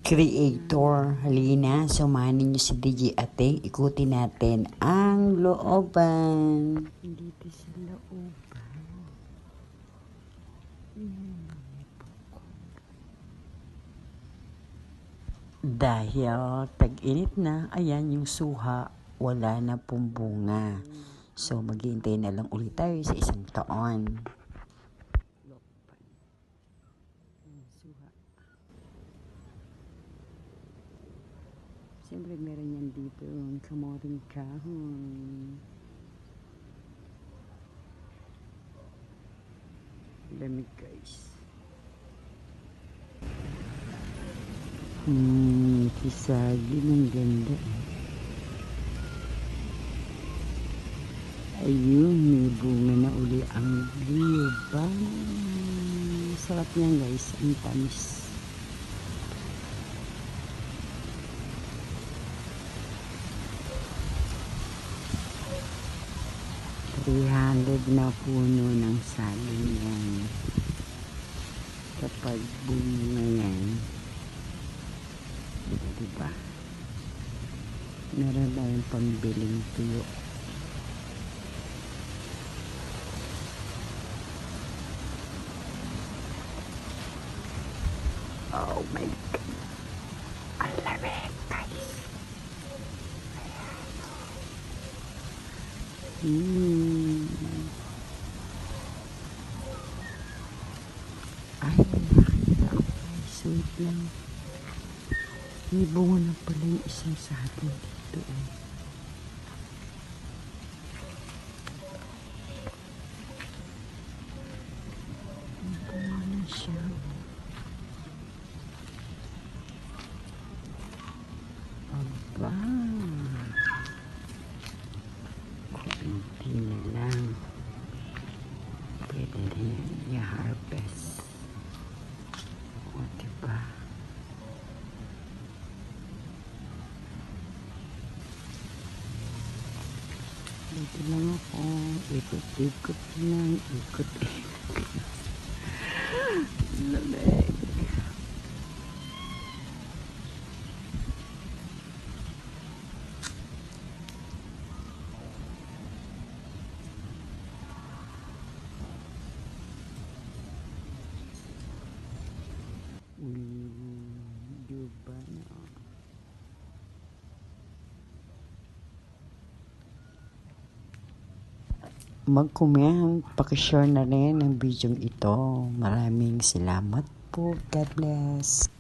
Creator, halina, sumanin niyo si DJ Ating, ikutin natin ang looban. Dito sa looban. Dahil tag-init na, ayan yung suha, wala na pong bunga. So, maghihintay na lang ulit tayo sa isang taon. Siyempre, meron yan dito, kamoting kahon. Lamig, guys. Kisagi ng ganda. Ayun, may bunga na uli ang liban. Sarap niyan, guys, ang tamis. 300 na puno ng saging yan. Kapag bunga yan, diba? Meron tayong pambiling tuyo. Oh my God! Ang lamig, guys! Ay, nakita ako. Sweet lang. May bunga na pala yung isang sa atin dito. May bunga na siya. Aba. Kunti na lang. Pwede na yan i-harvest. O, diba? Dito lang ako. Ikot-ikot lang. Ikot-ikot. Lamig. Diba na? Mag-comment, pakishare na rin ang video ito. Maraming salamat po. God bless.